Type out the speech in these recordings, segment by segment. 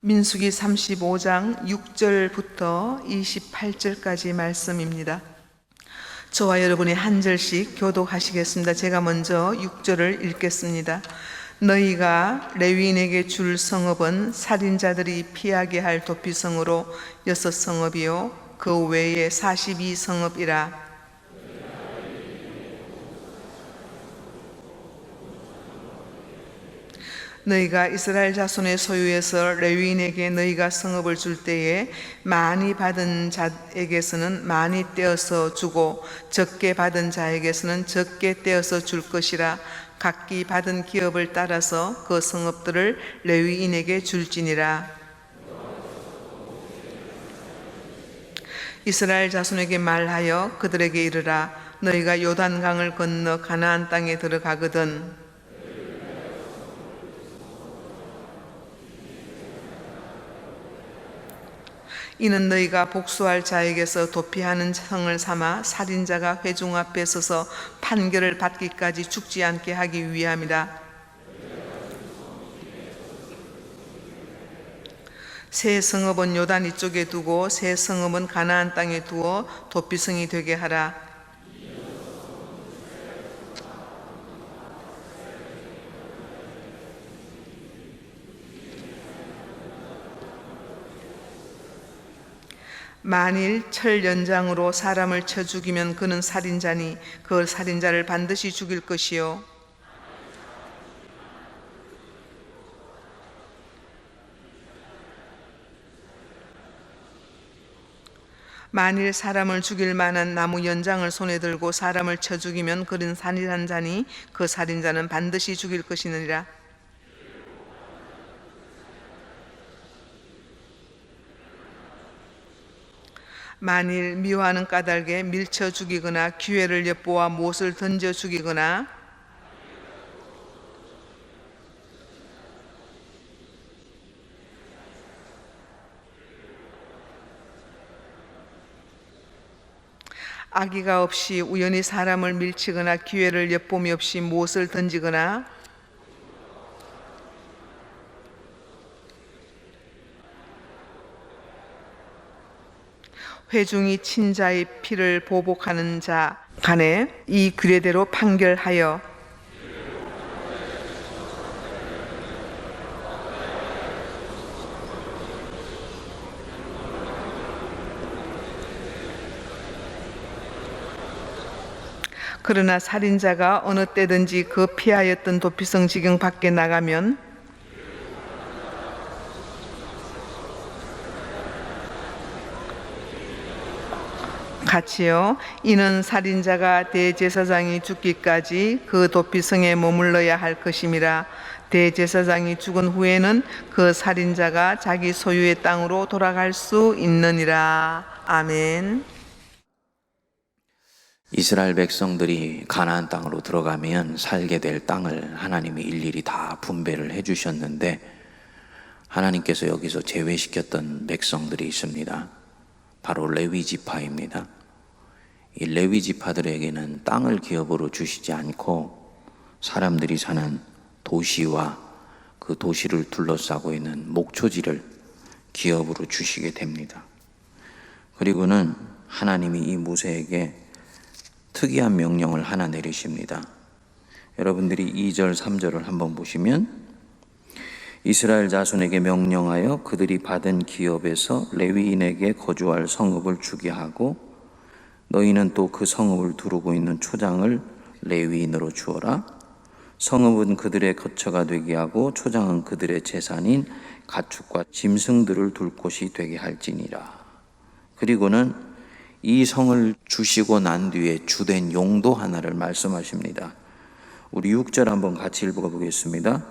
민수기 35장 6절부터 28절까지 말씀입니다. 저와 여러분이 한 절씩 교독하시겠습니다. 제가 먼저 6절을 읽겠습니다. 너희가 레위인에게 줄 성읍은 살인자들이 피하게 할 도피성으로 6성읍이요 그 외에 42성읍이라. 너희가 이스라엘 자손의 소유에서 레위인에게 너희가 성읍을 줄 때에 많이 받은 자에게서는 많이 떼어서 주고 적게 받은 자에게서는 적게 떼어서 줄 것이라. 각기 받은 기업을 따라서 그 성읍들을 레위인에게 줄지니라. 이스라엘 자손에게 말하여 그들에게 이르라. 너희가 요단강을 건너 가나안 땅에 들어가거든 이는 너희가 복수할 자에게서 도피하는 성을 삼아 살인자가 회중 앞에 서서 판결을 받기까지 죽지 않게 하기 위함이라. 세 성읍은 요단 이쪽에 두고 세 성읍은 가나안 땅에 두어 도피성이 되게 하라. 만일 철 연장으로 사람을 쳐 죽이면 그는 살인자니 그 살인자를 반드시 죽일 것이요 만일 사람을 죽일 만한 나무 연장을 손에 들고 사람을 쳐 죽이면 그는 살인자니 그 살인자는 반드시 죽일 것이니라. 만일 미워하는 까닭에 밀쳐 죽이거나 기회를 엿보아 못을 던져 죽이거나 악의가 없이 우연히 사람을 밀치거나 기회를 엿봄이 없이 못을 던지거나 회중이 친자의 피를 보복하는 자 간에 이 규례대로 판결하여 그러나 살인자가 어느 때든지 그 피하였던 도피성 지경 밖에 나가면 같이요. 이는 살인자가 대제사장이 죽기까지 그 도피성에 머물러야 할 것임이라. 대제사장이 죽은 후에는 그 살인자가 자기 소유의 땅으로 돌아갈 수 있느니라. 아멘. 이스라엘 백성들이 가나안 땅으로 들어가면 살게 될 땅을 하나님이 일일이 다 분배를 해주셨는데 하나님께서 여기서 제외시켰던 백성들이 있습니다. 바로 레위 지파입니다. 이 레위 지파들에게는 땅을 기업으로 주시지 않고 사람들이 사는 도시와 그 도시를 둘러싸고 있는 목초지를 기업으로 주시게 됩니다. 그리고는 하나님이 이 모세에게 특이한 명령을 하나 내리십니다. 여러분들이 2절 3절을 한번 보시면 이스라엘 자손에게 명령하여 그들이 받은 기업에서 레위인에게 거주할 성읍을 주게 하고 너희는 또 그 성읍을 두르고 있는 초장을 레위인으로 주어라. 성읍은 그들의 거처가 되게 하고 초장은 그들의 재산인 가축과 짐승들을 둘 곳이 되게 할지니라. 그리고는 이 성을 주시고 난 뒤에 주된 용도 하나를 말씀하십니다. 우리 6절 한번 같이 읽어보겠습니다.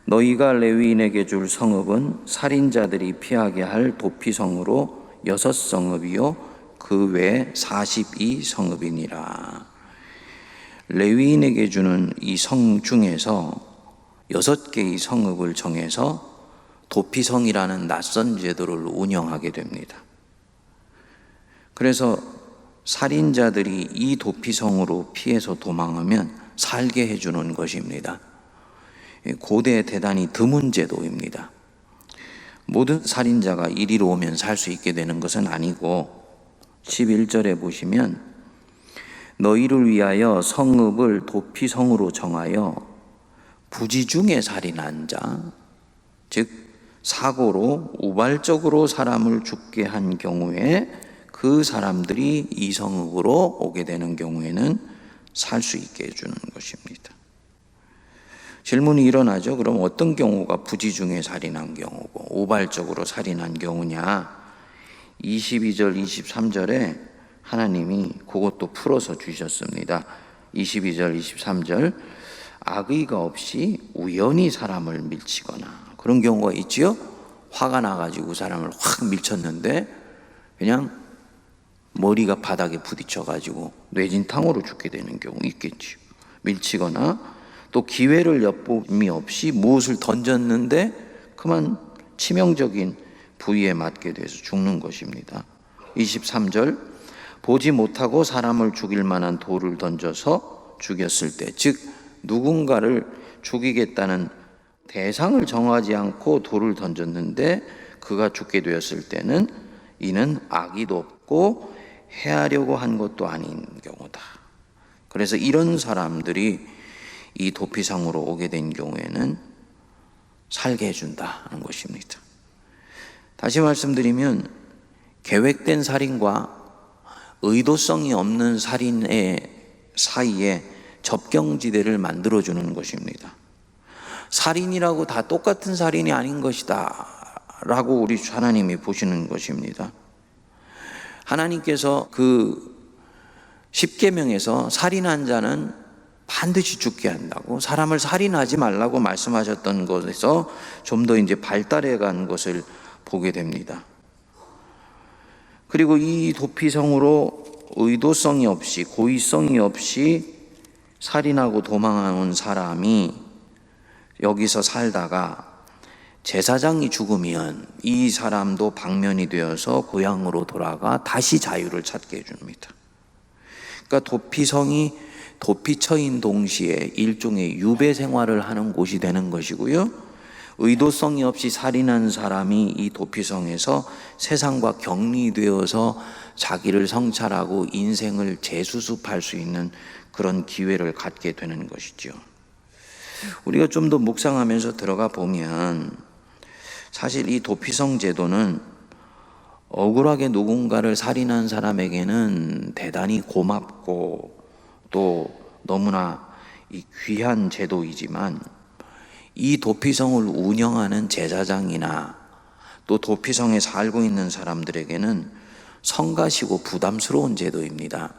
너희가 레위인에게 줄 성읍은 살인자들이 피하게 할 도피성으로 6성읍이요 그 외 42성읍이니라. 레위인에게 주는 이 성 중에서 6개의 성읍을 정해서 도피성이라는 낯선 제도를 운영하게 됩니다. 그래서 살인자들이 이 도피성으로 피해서 도망하면 살게 해주는 것입니다. 고대에 대단히 드문 제도입니다. 모든 살인자가 이리로 오면 살 수 있게 되는 것은 아니고 11절에 보시면 너희를 위하여 성읍을 도피성으로 정하여 부지 중에 살인한 자, 즉 사고로 우발적으로 사람을 죽게 한 경우에 그 사람들이 이 성읍으로 오게 되는 경우에는 살 수 있게 해주는 것입니다. 질문이 일어나죠. 그럼 어떤 경우가 부지 중에 살인한 경우고 우발적으로 살인한 경우냐? 22절, 23절에 하나님이 그것도 풀어서 주셨습니다. 22절, 23절 악의가 없이 우연히 사람을 밀치거나 그런 경우가 있지요. 화가 나가지고 사람을 확 밀쳤는데 그냥 머리가 바닥에 부딪혀가지고 뇌진탕으로 죽게 되는 경우 있겠지요. 밀치거나 또 기회를 엿봄이 없이 무엇을 던졌는데 그만 치명적인 부위에 맞게 돼서 죽는 것입니다. 23절 보지 못하고 사람을 죽일 만한 돌을 던져서 죽였을 때, 즉 누군가를 죽이겠다는 대상을 정하지 않고 돌을 던졌는데 그가 죽게 되었을 때는 이는 악의도 없고 해하려고 한 것도 아닌 경우다. 그래서 이런 사람들이 이 도피성으로 오게 된 경우에는 살게 해준다는 것입니다. 다시 말씀드리면 계획된 살인과 의도성이 없는 살인의 사이에 접경지대를 만들어주는 것입니다. 살인이라고 다 똑같은 살인이 아닌 것이다 라고 우리 하나님이 보시는 것입니다. 하나님께서 그 십계명에서 살인한 자는 반드시 죽게 한다고, 사람을 살인하지 말라고 말씀하셨던 것에서 좀 더 이제 발달해 간 것을 보게 됩니다. 그리고 이 도피성으로 의도성이 없이 고의성이 없이 살인하고 도망한 사람이 여기서 살다가 제사장이 죽으면 이 사람도 방면이 되어서 고향으로 돌아가 다시 자유를 찾게 해줍니다. 그러니까 도피성이 도피처인 동시에 일종의 유배 생활을 하는 곳이 되는 것이고요. 의도성이 없이 살인한 사람이 이 도피성에서 세상과 격리되어서 자기를 성찰하고 인생을 재수습할 수 있는 그런 기회를 갖게 되는 것이죠. 우리가 좀 더 묵상하면서 들어가 보면 사실 이 도피성 제도는 억울하게 누군가를 살인한 사람에게는 대단히 고맙고 또 너무나 귀한 제도이지만 이 도피성을 운영하는 제사장이나 또 도피성에 살고 있는 사람들에게는 성가시고 부담스러운 제도입니다.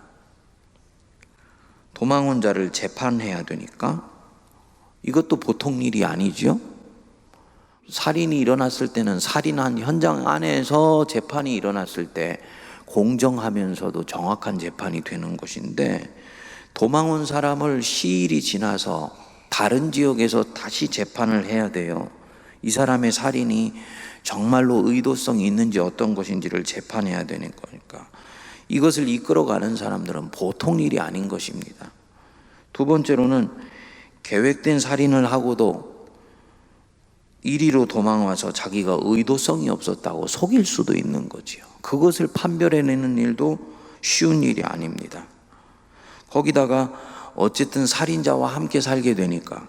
도망온 자를 재판해야 되니까 이것도 보통 일이 아니죠. 살인이 일어났을 때는 살인한 현장 안에서 재판이 일어났을 때 공정하면서도 정확한 재판이 되는 것인데, 도망온 사람을 시일이 지나서 다른 지역에서 다시 재판을 해야 돼요. 이 사람의 살인이 정말로 의도성이 있는지 어떤 것인지를 재판해야 되는 거니까 이것을 이끌어가는 사람들은 보통 일이 아닌 것입니다. 두 번째로는 계획된 살인을 하고도 이리로 도망와서 자기가 의도성이 없었다고 속일 수도 있는 거지요. 그것을 판별해내는 일도 쉬운 일이 아닙니다. 거기다가 어쨌든 살인자와 함께 살게 되니까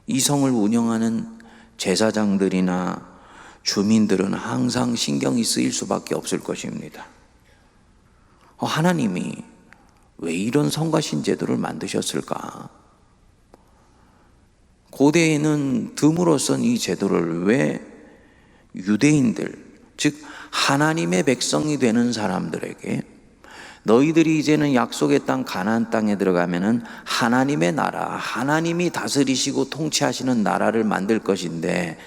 이 성을 운영하는 제사장들이나 주민들은 항상 신경이 쓰일 수밖에 없을 것입니다. 하나님이 왜 이런 성가신 제도를 만드셨을까? 고대에는 드물어 쓴 이 제도를 왜 유대인들, 즉 하나님의 백성이 되는 사람들에게, 너희들이 이제는 약속의 땅 가나안 땅에 들어가면은 하나님의 나라, 하나님이 다스리시고 통치하시는 나라를 만들 것인데,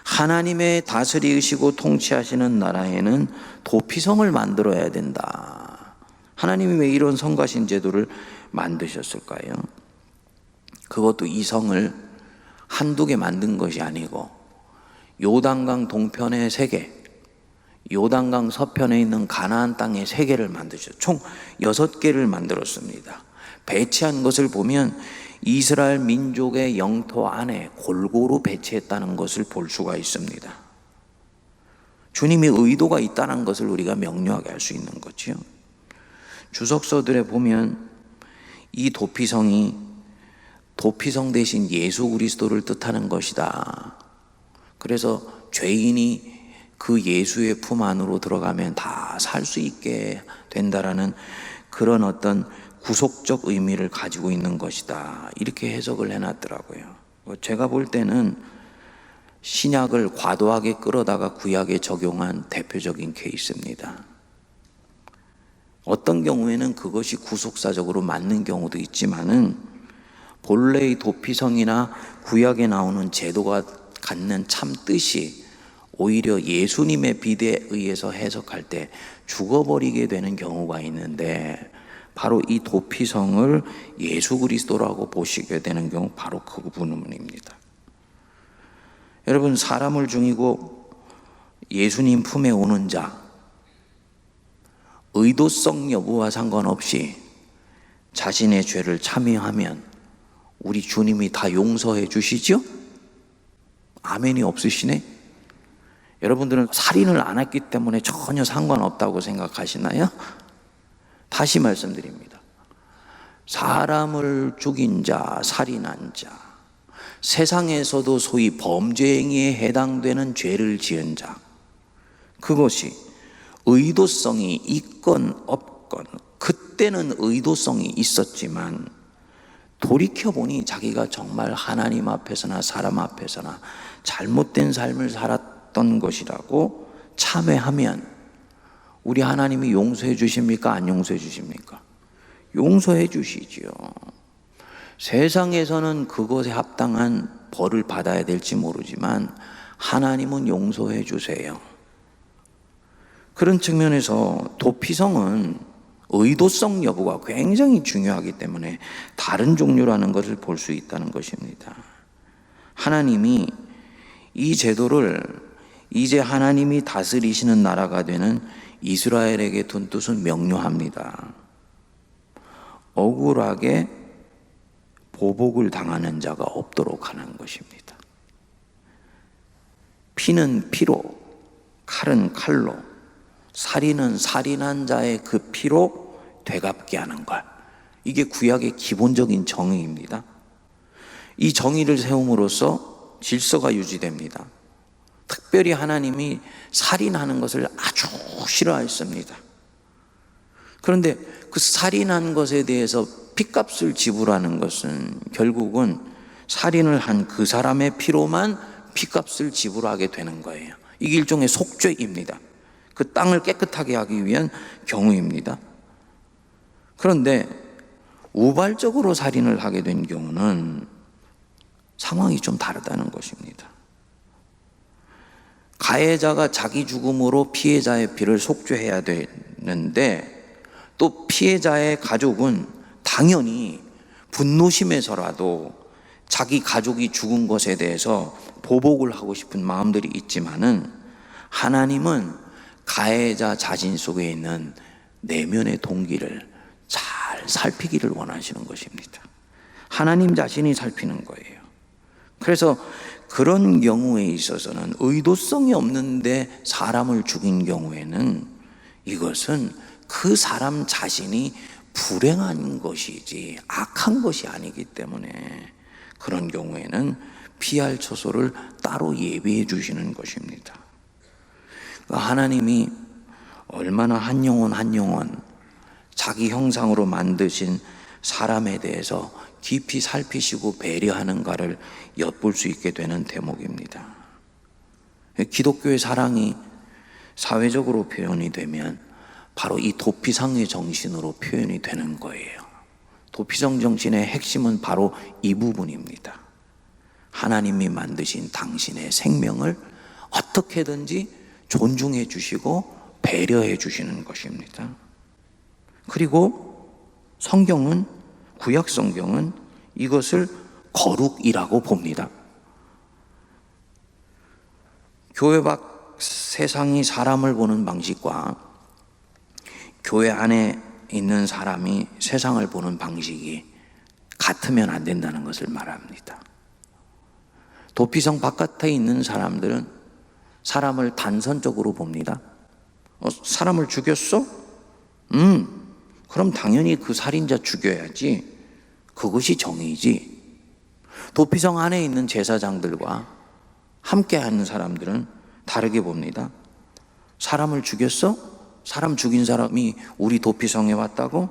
하나님의 다스리시고 통치하시는 나라에는 도피성을 만들어야 된다. 하나님이 왜 이런 성가신 제도를 만드셨을까요? 그것도 이 성을 한두 개 만든 것이 아니고 요단강 동편에 3개, 요단강 서편에 있는 가나안 땅에 3개를 만드셨죠. 총 6개를 만들었습니다. 배치한 것을 보면 이스라엘 민족의 영토 안에 골고루 배치했다는 것을 볼 수가 있습니다. 주님의 의도가 있다는 것을 우리가 명료하게 알 수 있는 거지요. 주석서들에 보면 이 도피성이 도피성 대신 예수 그리스도를 뜻하는 것이다. 그래서 죄인이 그 예수의 품 안으로 들어가면 다 살 수 있게 된다라는 그런 어떤 구속적 의미를 가지고 있는 것이다. 이렇게 해석을 해놨더라고요. 제가 볼 때는 신약을 과도하게 끌어다가 구약에 적용한 대표적인 케이스입니다. 어떤 경우에는 그것이 구속사적으로 맞는 경우도 있지만은 본래의 도피성이나 구약에 나오는 제도가 갖는 참 뜻이 오히려 예수님의 비대에 의해서 해석할 때 죽어버리게 되는 경우가 있는데, 바로 이 도피성을 예수 그리스도라고 보시게 되는 경우 바로 그 부분입니다. 여러분, 사람을 죽이고 예수님 품에 오는 자, 의도성 여부와 상관없이 자신의 죄를 참여하면 우리 주님이 다 용서해 주시죠? 아멘이 없으시네? 여러분들은 살인을 안 했기 때문에 전혀 상관없다고 생각하시나요? 다시 말씀드립니다. 사람을 죽인 자, 살인한 자, 세상에서도 소위 범죄 행위에 해당되는 죄를 지은 자, 그것이 의도성이 있건 없건, 그때는 의도성이 있었지만 돌이켜보니 자기가 정말 하나님 앞에서나 사람 앞에서나 잘못된 삶을 살았던 것이라고 참회하면 우리 하나님이 용서해 주십니까? 안 용서해 주십니까? 용서해 주시지요. 세상에서는 그것에 합당한 벌을 받아야 될지 모르지만 하나님은 용서해 주세요. 그런 측면에서 도피성은 의도성 여부가 굉장히 중요하기 때문에 다른 종류라는 것을 볼 수 있다는 것입니다. 하나님이 이 제도를 이제 하나님이 다스리시는 나라가 되는 이스라엘에게 둔 뜻은 명료합니다. 억울하게 보복을 당하는 자가 없도록 하는 것입니다. 피는 피로, 칼은 칼로, 살인은 살인한 자의 그 피로 되갚게 하는 것. 이게 구약의 기본적인 정의입니다. 이 정의를 세움으로써 질서가 유지됩니다. 특별히 하나님이 살인하는 것을 아주 싫어했습니다. 그런데 그 살인한 것에 대해서 핏값을 지불하는 것은 결국은 살인을 한 그 사람의 피로만 핏값을 지불하게 되는 거예요. 이게 일종의 속죄입니다. 그 땅을 깨끗하게 하기 위한 경우입니다. 그런데 우발적으로 살인을 하게 된 경우는 상황이 좀 다르다는 것입니다. 가해자가 자기 죽음으로 피해자의 피를 속죄해야 되는데, 또 피해자의 가족은 당연히 분노심에서라도 자기 가족이 죽은 것에 대해서 보복을 하고 싶은 마음들이 있지만은, 하나님은 가해자 자신 속에 있는 내면의 동기를 잘 살피기를 원하시는 것입니다. 하나님 자신이 살피는 거예요. 그래서 그런 경우에 있어서는 의도성이 없는데 사람을 죽인 경우에는 이것은 그 사람 자신이 불행한 것이지 악한 것이 아니기 때문에 그런 경우에는 피할 처소를 따로 예비해 주시는 것입니다. 하나님이 얼마나 한 영혼 한 영혼 자기 형상으로 만드신 사람에 대해서 깊이 살피시고 배려하는가를 엿볼 수 있게 되는 대목입니다. 기독교의 사랑이 사회적으로 표현이 되면 바로 이 도피성의 정신으로 표현이 되는 거예요. 도피성 정신의 핵심은 바로 이 부분입니다. 하나님이 만드신 당신의 생명을 어떻게든지 존중해 주시고 배려해 주시는 것입니다. 그리고 성경은, 구약 성경은 이것을 거룩이라고 봅니다. 교회 밖 세상이 사람을 보는 방식과 교회 안에 있는 사람이 세상을 보는 방식이 같으면 안 된다는 것을 말합니다. 도피성 바깥에 있는 사람들은 사람을 단선적으로 봅니다. 사람을 죽였어? 그럼 당연히 그 살인자 죽여야지. 그것이 정의지. 도피성 안에 있는 제사장들과 함께 하는 사람들은 다르게 봅니다. 사람을 죽였어? 사람 죽인 사람이 우리 도피성에 왔다고?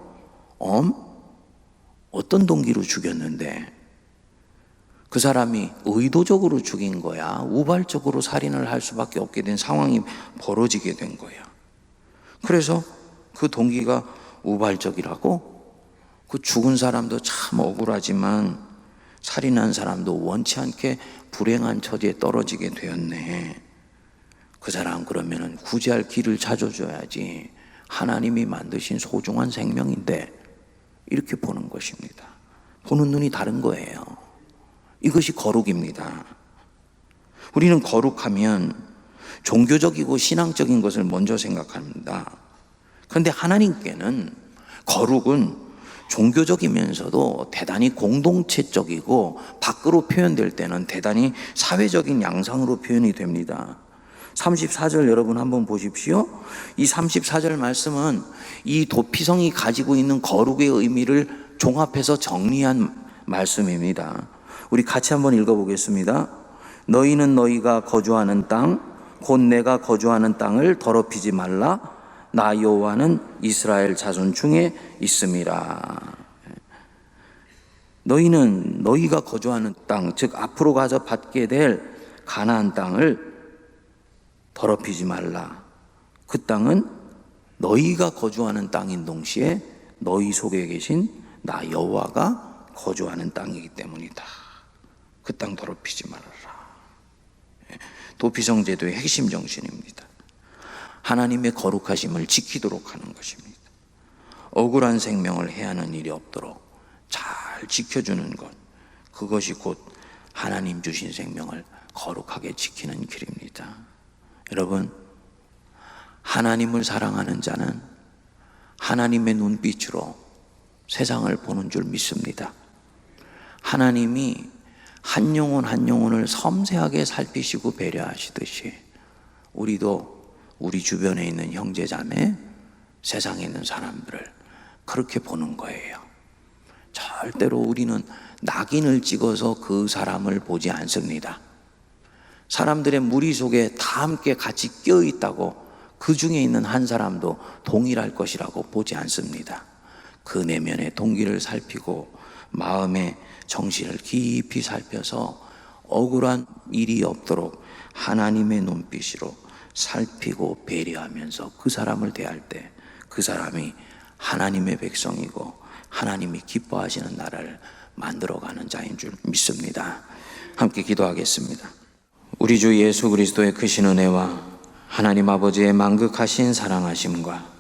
어떤 동기로 죽였는데? 그 사람이 의도적으로 죽인 거야? 우발적으로 살인을 할 수밖에 없게 된 상황이 벌어지게 된 거야. 그래서 그 동기가 우발적이라고? 그 죽은 사람도 참 억울하지만 살인한 사람도 원치 않게 불행한 처지에 떨어지게 되었네. 그 사람 그러면은 구제할 길을 찾아줘야지. 하나님이 만드신 소중한 생명인데, 이렇게 보는 것입니다. 보는 눈이 다른 거예요. 이것이 거룩입니다. 우리는 거룩하면 종교적이고 신앙적인 것을 먼저 생각합니다. 그런데 하나님께는 거룩은 종교적이면서도 대단히 공동체적이고 밖으로 표현될 때는 대단히 사회적인 양상으로 표현이 됩니다. 34절 여러분 한번 보십시오. 이 34절 말씀은 이 도피성이 가지고 있는 거룩의 의미를 종합해서 정리한 말씀입니다. 우리 같이 한번 읽어보겠습니다. 너희는 너희가 거주하는 땅, 곧 내가 거주하는 땅을 더럽히지 말라. 나 여호와는 이스라엘 자손 중에 있음이라. 너희는 너희가 거주하는 땅, 즉 앞으로 가서 받게 될 가나안 땅을 더럽히지 말라. 그 땅은 너희가 거주하는 땅인 동시에 너희 속에 계신 나 여호와가 거주하는 땅이기 때문이다. 그 땅 더럽히지 말아라. 도피성 제도의 핵심 정신입니다. 하나님의 거룩하심을 지키도록 하는 것입니다. 억울한 생명을 해하는 일이 없도록 잘 지켜주는 것, 그것이 곧 하나님 주신 생명을 거룩하게 지키는 길입니다. 여러분, 하나님을 사랑하는 자는 하나님의 눈빛으로 세상을 보는 줄 믿습니다. 하나님이 한 영혼 한 영혼을 섬세하게 살피시고 배려하시듯이 우리도 우리 주변에 있는 형제자매, 세상에 있는 사람들을 그렇게 보는 거예요. 절대로 우리는 낙인을 찍어서 그 사람을 보지 않습니다. 사람들의 무리 속에 다 함께 같이 껴 있다고 그 중에 있는 한 사람도 동일할 것이라고 보지 않습니다. 그 내면의 동기를 살피고 마음의 정신을 깊이 살펴서 억울한 일이 없도록 하나님의 눈빛으로 살피고 배려하면서 그 사람을 대할 때 그 사람이 하나님의 백성이고 하나님이 기뻐하시는 나라를 만들어가는 자인 줄 믿습니다. 함께 기도하겠습니다. 우리 주 예수 그리스도의 크신 은혜와 하나님 아버지의 만극하신 사랑하심과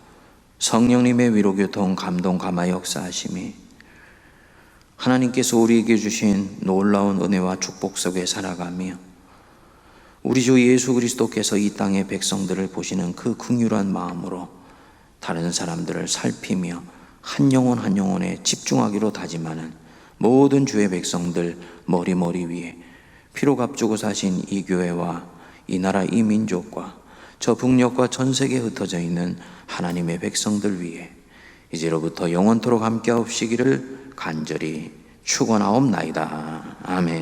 성령님의 위로교통 감동 감화 역사하심이 하나님께서 우리에게 주신 놀라운 은혜와 축복 속에 살아가며 우리 주 예수 그리스도께서 이 땅의 백성들을 보시는 그 긍휼한 마음으로 다른 사람들을 살피며 한 영혼 한 영혼에 집중하기로 다짐하는 모든 주의 백성들 머리 위에 피로 값주고 사신 이 교회와 이 나라 이 민족과 저 북녘과 전 세계에 흩어져 있는 하나님의 백성들 위에 이제로부터 영원토록 함께하옵시기를 간절히 축원하옵나이다. 아멘.